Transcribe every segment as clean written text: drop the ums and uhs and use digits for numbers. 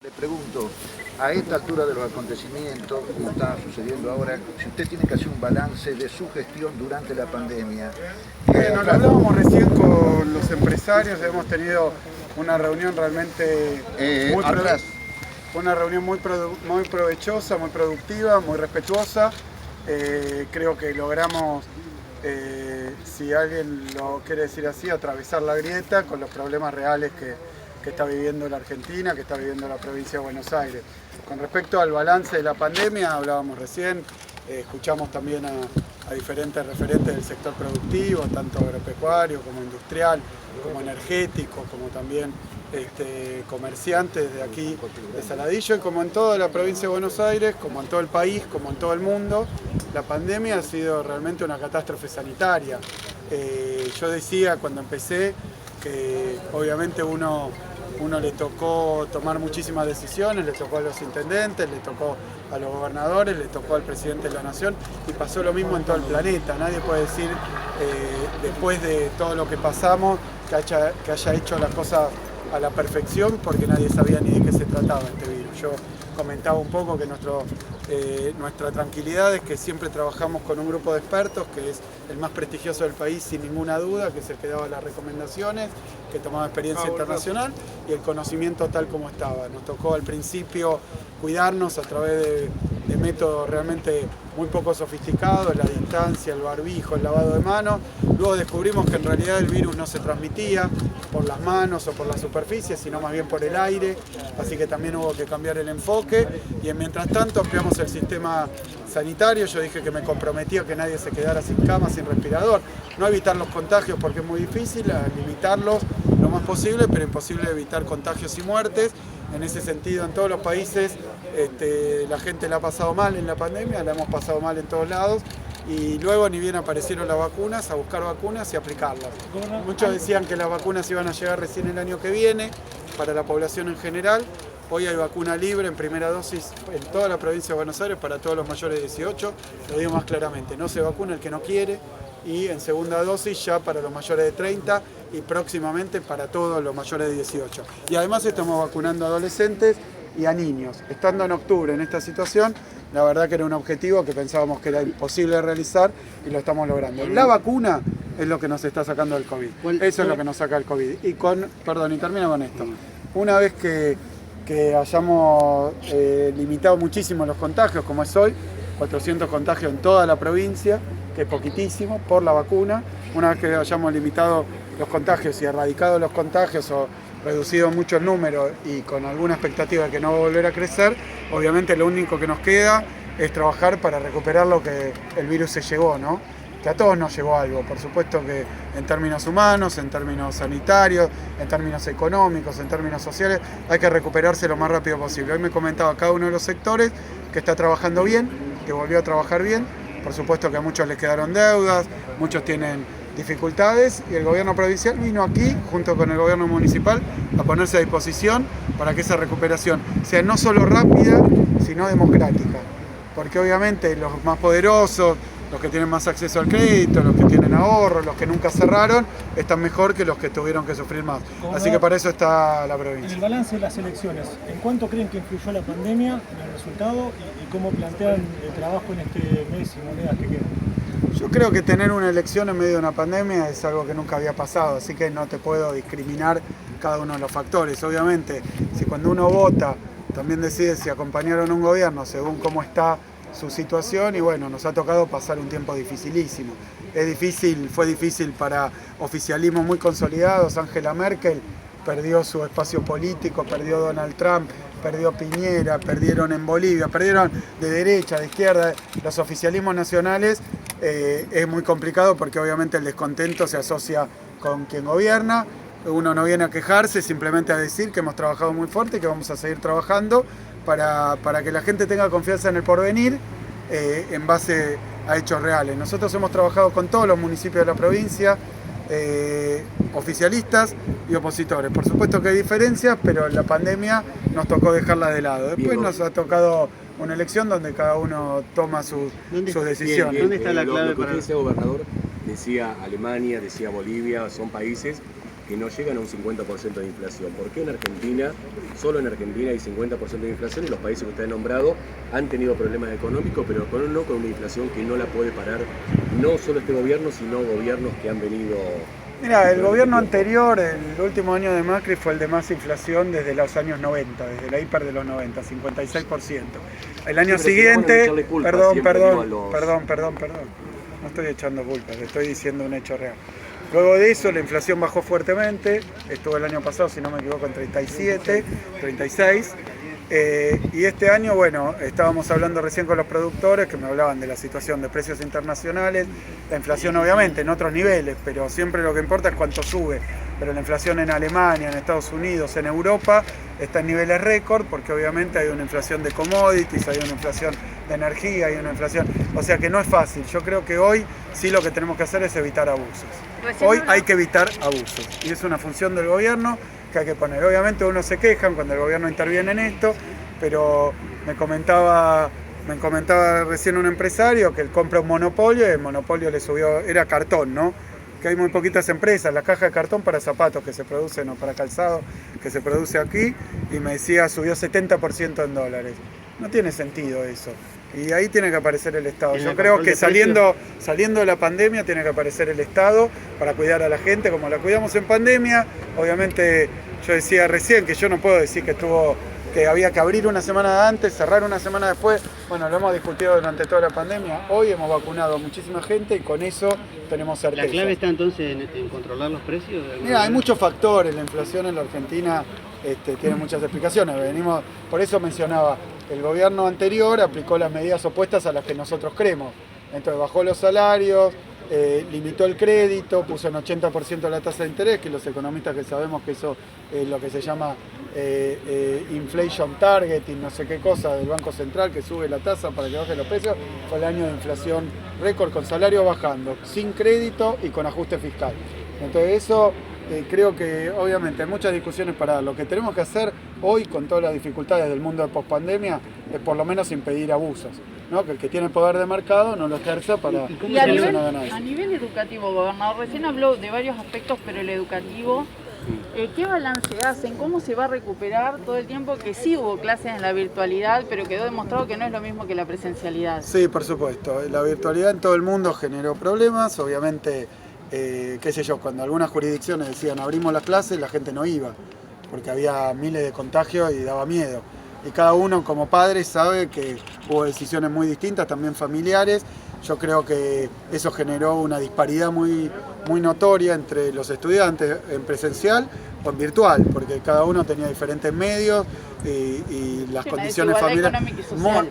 Le pregunto, a esta altura de los acontecimientos, como está sucediendo ahora, si usted tiene que hacer un balance de su gestión durante la pandemia. Nos lo hablábamos recién con los empresarios, hemos tenido una reunión realmente muy provechosa, muy productiva, muy respetuosa. Creo que logramos, si alguien lo quiere decir así, atravesar la grieta con los problemas reales que está viviendo la Argentina, que está viviendo la provincia de Buenos Aires. Con respecto al balance de la pandemia, hablábamos recién, escuchamos también a diferentes referentes del sector productivo, tanto agropecuario como industrial, como energético, como también comerciantes de aquí de Saladillo, y como en toda la provincia de Buenos Aires, como en todo el país, como en todo el mundo, la pandemia ha sido realmente una catástrofe sanitaria. Yo decía cuando empecé que obviamente uno le tocó tomar muchísimas decisiones, le tocó a los intendentes, le tocó a los gobernadores, le tocó al presidente de la nación, y pasó lo mismo en todo el planeta. Nadie puede decir, después de todo lo que pasamos, que haya hecho las cosas a la perfección, porque nadie sabía ni de qué se trataba este virus. Yo comentaba un poco que nuestra tranquilidad es que siempre trabajamos con un grupo de expertos que es el más prestigioso del país sin ninguna duda, que es el que daba las recomendaciones, que tomaba experiencia internacional y el conocimiento tal como estaba. Nos tocó al principio cuidarnos a través de métodos realmente muy poco sofisticados, la distancia, el barbijo, el lavado de manos. Luego descubrimos que en realidad el virus no se transmitía por las manos o por la superficie, sino más bien por el aire, así que también hubo que cambiar el enfoque, y mientras tanto ampliamos el sistema sanitario. Yo dije que me comprometía a que nadie se quedara sin cama, sin respirador, no evitar los contagios porque es muy difícil, a limitarlos lo más posible, pero imposible evitar contagios y muertes. En ese sentido, en todos los países la gente la ha pasado mal en la pandemia, la hemos pasado mal en todos lados, y luego ni bien aparecieron las vacunas, a buscar vacunas y aplicarlas. Muchos decían que las vacunas iban a llegar recién el año que viene para la población en general. Hoy hay vacuna libre en primera dosis en toda la provincia de Buenos Aires para todos los mayores de 18, lo digo más claramente, no se vacuna el que no quiere, y en segunda dosis ya para los mayores de 30 y próximamente para todos los mayores de 18. Y además estamos vacunando a adolescentes y a niños. Estando en octubre en esta situación, la verdad que era un objetivo que pensábamos que era imposible de realizar y lo estamos logrando. La vacuna es lo que nos está sacando del COVID. Eso es lo que nos saca el COVID. Y termino con esto. Una vez que hayamos limitado muchísimo los contagios, como es hoy, 400 contagios en toda la provincia, que es poquitísimo, por la vacuna. Una vez que hayamos limitado los contagios y erradicado los contagios o reducido mucho el número y con alguna expectativa de que no va a volver a crecer, obviamente lo único que nos queda es trabajar para recuperar lo que el virus se llevó, ¿no? Que a todos nos llevó algo, por supuesto que en términos humanos, en términos sanitarios, en términos económicos, en términos sociales, hay que recuperarse lo más rápido posible. Hoy me comentaba cada uno de los sectores que está trabajando bien, que volvió a trabajar bien. Por supuesto que a muchos les quedaron deudas, muchos tienen dificultades, y el gobierno provincial vino aquí, junto con el gobierno municipal, a ponerse a disposición para que esa recuperación sea no solo rápida, sino democrática. Porque obviamente los más poderosos, los que tienen más acceso al crédito, los que tienen ahorros, los que nunca cerraron, están mejor que los que tuvieron que sufrir más. Así que para eso está la provincia. En el balance de las elecciones, ¿en cuánto creen que influyó la pandemia en el resultado y cómo plantean el trabajo en este mes y monedas que quedan? Yo creo que tener una elección en medio de una pandemia es algo que nunca había pasado, así que no te puedo discriminar cada uno de los factores. Obviamente, si cuando uno vota también decide si acompañar o no un gobierno según cómo está su situación, y bueno, nos ha tocado pasar un tiempo dificilísimo. Fue difícil para oficialismos muy consolidados. Angela Merkel perdió su espacio político, perdió Donald Trump, perdió Piñera, perdieron en Bolivia, perdieron de derecha, de izquierda. Los oficialismos nacionales es muy complicado porque obviamente el descontento se asocia con quien gobierna. Uno no viene a quejarse, simplemente a decir que hemos trabajado muy fuerte y que vamos a seguir trabajando para que la gente tenga confianza en el porvenir en base a hechos reales. Nosotros hemos trabajado con todos los municipios de la provincia, oficialistas y opositores. Por supuesto que hay diferencias, pero la pandemia nos tocó dejarla de lado. Después nos ha tocado una elección donde cada uno toma sus decisiones. ¿Dónde está la clave para el gobernador? Decía Alemania, decía Bolivia, son países que no llegan a un 50% de inflación. ¿Por qué en Argentina, solo en Argentina hay 50% de inflación y los países que usted ha nombrado han tenido problemas económicos, pero no con una inflación que no la puede parar no solo este gobierno, sino gobiernos que han venido... Mira, el gobierno anterior, el último año de Macri fue el de más inflación desde los años 90, desde la hiper de los 90, 56%. El año siguiente, perdón, no estoy echando culpas, le estoy diciendo un hecho real. Luego de eso la inflación bajó fuertemente, estuvo el año pasado, si no me equivoco, en 37, 36. Y este año, bueno, estábamos hablando recién con los productores que me hablaban de la situación de precios internacionales, la inflación obviamente en otros niveles, pero siempre lo que importa es cuánto sube. Pero la inflación en Alemania, en Estados Unidos, en Europa está en niveles récord porque obviamente hay una inflación de commodities, hay una inflación de energía, hay una inflación... O sea que no es fácil. Yo creo que hoy sí lo que tenemos que hacer es evitar abusos. Hoy hay que evitar abusos y es una función del gobierno que hay que poner. Obviamente uno se quejan cuando el gobierno interviene en esto, pero me comentaba recién un empresario que él compra un monopolio y el monopolio le subió, era cartón, ¿no? Que hay muy poquitas empresas, la caja de cartón para zapatos que se producen o para calzado que se produce aquí, y me decía subió 70% en dólares. No tiene sentido eso. Y ahí tiene que aparecer el Estado. Yo creo que saliendo de la pandemia tiene que aparecer el Estado para cuidar a la gente como la cuidamos en pandemia. Obviamente yo decía recién que yo no puedo decir que había que abrir una semana antes, cerrar una semana después. Bueno, lo hemos discutido durante toda la pandemia. Hoy hemos vacunado a muchísima gente y con eso tenemos certeza. ¿La clave está entonces en controlar los precios? Mira, hay muchos factores. La inflación en la Argentina tiene muchas explicaciones. Por eso mencionaba, el gobierno anterior aplicó las medidas opuestas a las que nosotros creemos. Entonces bajó los salarios, limitó el crédito, puso en 80% la tasa de interés, que los economistas que sabemos que eso es lo que se llama inflation targeting, no sé qué cosa del Banco Central, que sube la tasa para que bajen los precios. Fue el año de inflación récord con salarios bajando, sin crédito y con ajuste fiscal. Entonces eso creo que obviamente hay muchas discusiones para dar. Lo que tenemos que hacer hoy con todas las dificultades del mundo de pospandemia es por lo menos impedir abusos, ¿no? Que el que tiene poder de mercado no lo ejerza para que no haga nada. A nivel educativo, gobernador, recién habló de varios aspectos, pero el educativo, ¿qué balance hacen? ¿Cómo se va a recuperar todo el tiempo que sí hubo clases en la virtualidad, pero quedó demostrado que no es lo mismo que la presencialidad? Sí, por supuesto. La virtualidad en todo el mundo generó problemas, obviamente. Qué sé yo, cuando algunas jurisdicciones decían abrimos las clases, la gente no iba, porque había miles de contagios y daba miedo. Y cada uno como padre sabe que hubo decisiones muy distintas, también familiares. Yo creo que eso generó una disparidad muy notoria entre los estudiantes en presencial o en virtual, porque cada uno tenía diferentes medios y las condiciones familiares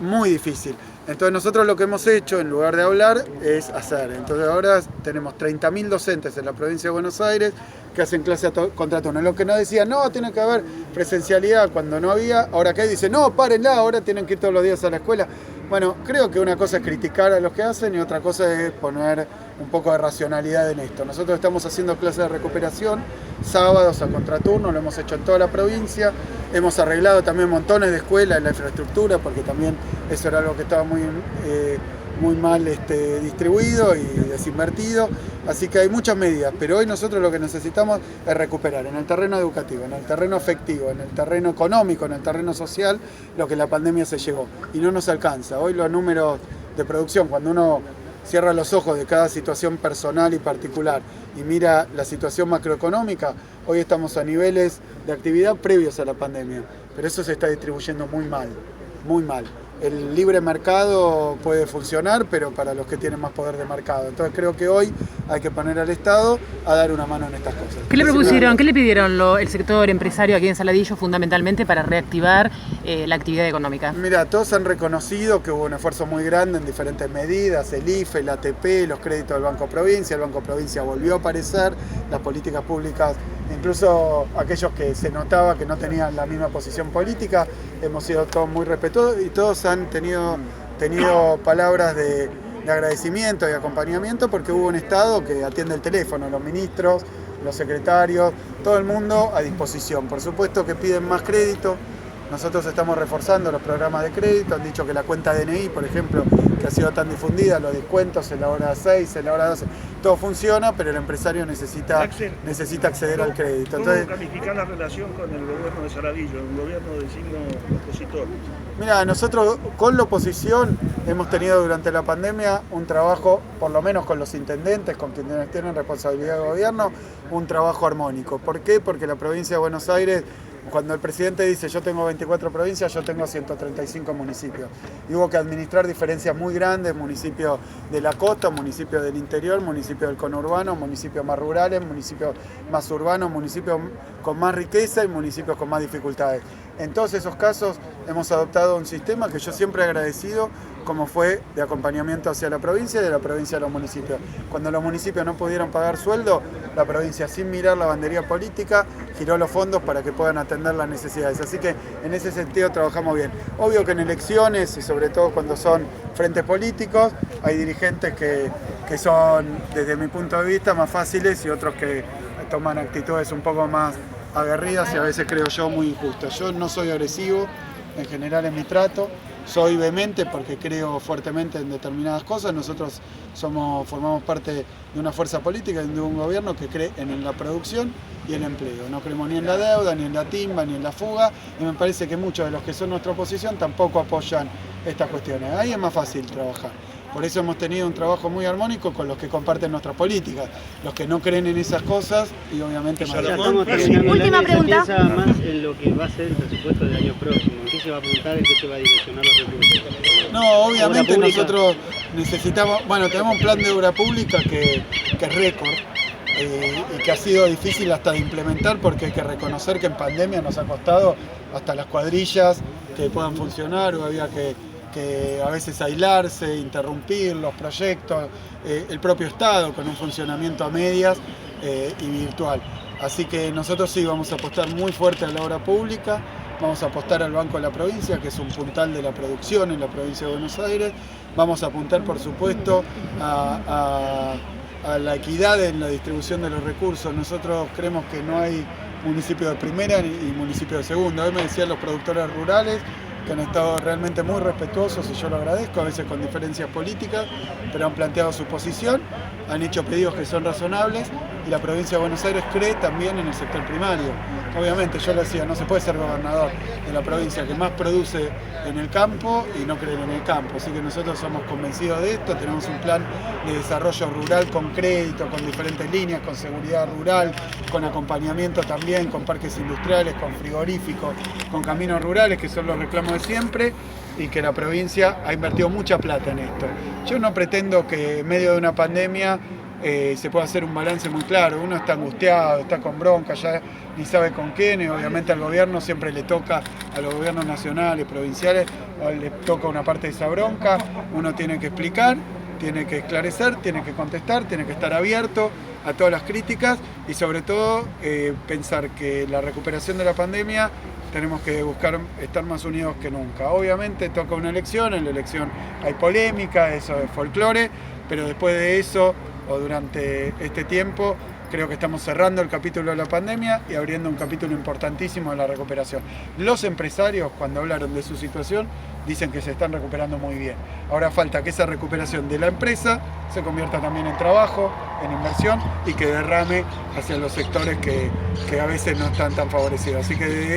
muy difícil. Entonces nosotros lo que hemos hecho, en lugar de hablar, es hacer. Entonces ahora tenemos 30.000 docentes en la provincia de Buenos Aires que hacen clase contra turno. Lo que nos decían, no, tiene que haber presencialidad cuando no había, ahora que hay dice, no, párenla, ahora tienen que ir todos los días a la escuela. Bueno, creo que una cosa es criticar a los que hacen y otra cosa es poner un poco de racionalidad en esto. Nosotros estamos haciendo clases de recuperación, sábados a contraturno, lo hemos hecho en toda la provincia. Hemos arreglado también montones de escuelas en la infraestructura, porque también eso era algo que estaba muy mal distribuido y desinvertido. Así que hay muchas medidas, pero hoy nosotros lo que necesitamos es recuperar en el terreno educativo, en el terreno afectivo, en el terreno económico, en el terreno social, lo que la pandemia se llevó. Y no nos alcanza. Hoy los números de producción, cuando uno cierra los ojos de cada situación personal y particular y mira la situación macroeconómica, hoy estamos a niveles de actividad previos a la pandemia, pero eso se está distribuyendo muy mal, muy mal. El libre mercado puede funcionar, pero para los que tienen más poder de mercado. Entonces creo que hoy hay que poner al Estado a dar una mano en estas cosas. ¿Qué le propusieron, qué le pidieron el sector empresario aquí en Saladillo fundamentalmente para reactivar la actividad económica? Mira, todos han reconocido que hubo un esfuerzo muy grande en diferentes medidas, el IFE, el ATP, los créditos del Banco Provincia. El Banco Provincia volvió a aparecer, las políticas públicas, incluso aquellos que se notaba que no tenían la misma posición política, hemos sido todos muy respetuosos y todos han tenido palabras de agradecimiento y acompañamiento, porque hubo un Estado que atiende el teléfono, los ministros, los secretarios, todo el mundo a disposición. Por supuesto que piden más crédito, Nosotros estamos reforzando los programas de crédito, han dicho que la cuenta DNI, por ejemplo, que ha sido tan difundida, los descuentos en la hora 6, en la hora 12, todo funciona, pero el empresario necesita acceder al crédito. Entonces, ¿cómo calificar la relación con el gobierno de Saladillo, un gobierno de signo opositor? Mira, nosotros con la oposición hemos tenido durante la pandemia un trabajo, por lo menos con los intendentes, con quienes tienen responsabilidad de gobierno, un trabajo armónico. ¿Por qué? Porque la provincia de Buenos Aires, cuando el presidente dice yo tengo 24 provincias, yo tengo 135 municipios. Y hubo que administrar diferencias muy grandes, municipios de la costa, municipios del interior, municipios del conurbano, municipios más rurales, municipios más urbanos, municipios con más riqueza y municipios con más dificultades. En todos esos casos hemos adoptado un sistema que yo siempre he agradecido, como fue de acompañamiento hacia la provincia y de la provincia a los municipios. Cuando los municipios no pudieron pagar sueldo, la provincia, sin mirar la bandería política, giró los fondos para que puedan atender las necesidades. Así que en ese sentido trabajamos bien. Obvio que en elecciones y sobre todo cuando son frentes políticos, hay dirigentes que son, desde mi punto de vista, más fáciles y otros que toman actitudes un poco más aguerridas y a veces creo yo muy injustas. Yo no soy agresivo en general en mi trato, soy vehemente porque creo fuertemente en determinadas cosas. Nosotros formamos parte de una fuerza política, de un gobierno que cree en la producción y el empleo. No creemos ni en la deuda, ni en la timba, ni en la fuga, y me parece que muchos de los que son nuestra oposición tampoco apoyan estas cuestiones. Ahí es más fácil trabajar. Por eso hemos tenido un trabajo muy armónico con los que comparten nuestras políticas, los que no creen en esas cosas y obviamente más. Última pregunta. ¿Se piensa más en lo que va a ser el presupuesto del año próximo? ¿En qué se va a apuntar? ¿En qué se va a direccionar los recursos? No, obviamente nosotros necesitamos, tenemos un plan de obra pública que es récord y que ha sido difícil hasta de implementar porque hay que reconocer que en pandemia nos ha costado hasta las cuadrillas que puedan funcionar o había que a veces aislarse, interrumpir los proyectos, el propio Estado con un funcionamiento a medias y virtual. Así que nosotros sí vamos a apostar muy fuerte a la obra pública, vamos a apostar al Banco de la Provincia, que es un puntal de la producción en la provincia de Buenos Aires, vamos a apuntar por supuesto a la equidad en la distribución de los recursos. Nosotros creemos que no hay municipio de primera y municipio de segunda. Hoy me decían los productores rurales que han estado realmente muy respetuosos y yo lo agradezco, a veces con diferencias políticas, pero han planteado su posición, han hecho pedidos que son razonables y la provincia de Buenos Aires cree también en el sector primario. Obviamente, yo lo decía, no se puede ser gobernador de la provincia que más produce en el campo y no creer en el campo, así que nosotros somos convencidos de esto, tenemos un plan de desarrollo rural con crédito, con diferentes líneas, con seguridad rural, con acompañamiento también, con parques industriales, con frigoríficos, con caminos rurales, que son los reclamos de siempre, y que la provincia ha invertido mucha plata en esto. Yo no pretendo que en medio de una pandemia se pueda hacer un balance muy claro. Uno está angustiado, está con bronca, ya ni sabe con quién, y obviamente al gobierno siempre le toca, a los gobiernos nacionales, provinciales, le toca una parte de esa bronca. Uno tiene que explicar, tiene que esclarecer, tiene que contestar, tiene que estar abierto a todas las críticas y sobre todo pensar que la recuperación de la pandemia tenemos que buscar estar más unidos que nunca. Obviamente toca una elección, en la elección hay polémica, eso es folclore, pero después de eso o durante este tiempo creo que estamos cerrando el capítulo de la pandemia y abriendo un capítulo importantísimo de la recuperación. Los empresarios, cuando hablaron de su situación, dicen que se están recuperando muy bien. Ahora falta que esa recuperación de la empresa se convierta también en trabajo, en inversión y que derrame hacia los sectores que a veces no están tan favorecidos. Así que en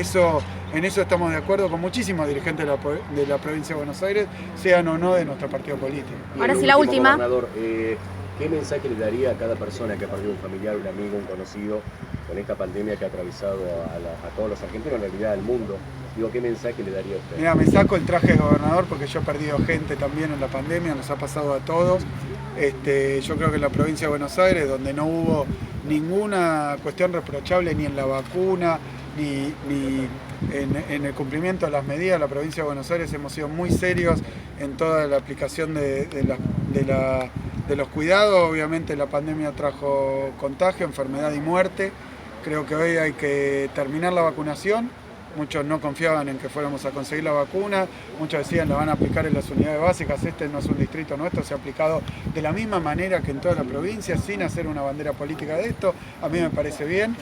eso estamos de acuerdo con muchísimos dirigentes de la provincia de Buenos Aires, sean o no de nuestro partido político. Ahora sí, la última. Gobernador, ¿qué mensaje le daría a cada persona que ha perdido un familiar, un amigo, un conocido con esta pandemia que ha atravesado a todos los argentinos, en realidad al mundo? Digo, ¿qué mensaje le daría a usted? Mira, me saco el traje de gobernador porque yo he perdido gente también en la pandemia, nos ha pasado a todos. Yo creo que en la provincia de Buenos Aires, donde no hubo ninguna cuestión reprochable ni en la vacuna, ni en el cumplimiento de las medidas, la provincia de Buenos Aires hemos sido muy serios en toda la aplicación de los cuidados. Obviamente la pandemia trajo contagio, enfermedad y muerte. Creo que hoy hay que terminar la vacunación. Muchos no confiaban en que fuéramos a conseguir la vacuna, muchos decían la van a aplicar en las unidades básicas, este no es un distrito nuestro, se ha aplicado de la misma manera que en toda la provincia, sin hacer una bandera política de esto. A mí me parece bien,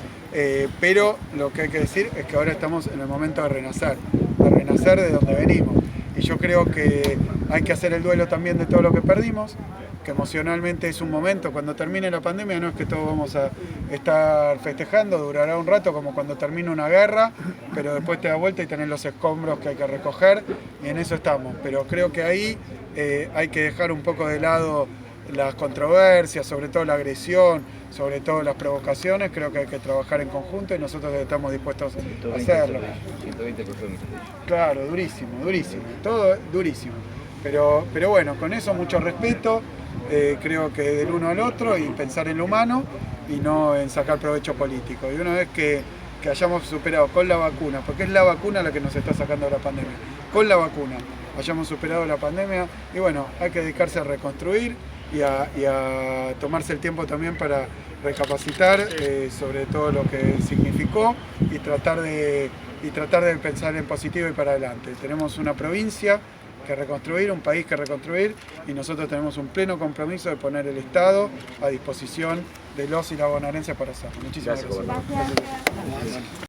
pero lo que hay que decir es que ahora estamos en el momento de renacer. renacer de donde venimos. Y yo creo que hay que hacer el duelo también de todo lo que perdimos, que emocionalmente es un momento. Cuando termine la pandemia no es que todos vamos a estar festejando, durará un rato como cuando termina una guerra, pero después te da vuelta y tenés los escombros que hay que recoger, y en eso estamos. Pero creo que ahí hay que dejar un poco de lado las controversias, sobre todo la agresión, sobre todo las provocaciones. Creo que hay que trabajar en conjunto y nosotros estamos dispuestos a hacerlo. 120 personas. Claro, durísimo, todo durísimo. Pero bueno, con eso mucho respeto, creo que del uno al otro, y pensar en lo humano y no en sacar provecho político. Y una vez que hayamos superado con la vacuna, porque es la vacuna la que nos está sacando de la pandemia, con la vacuna hayamos superado la pandemia, y bueno, hay que dedicarse a reconstruir y a tomarse el tiempo también para recapacitar sobre todo lo que significó y tratar de pensar en positivo y para adelante. Tenemos una provincia que reconstruir, un país que reconstruir, y nosotros tenemos un pleno compromiso de poner el Estado a disposición de los y las bonaerenses para hacerlo. Muchísimas gracias.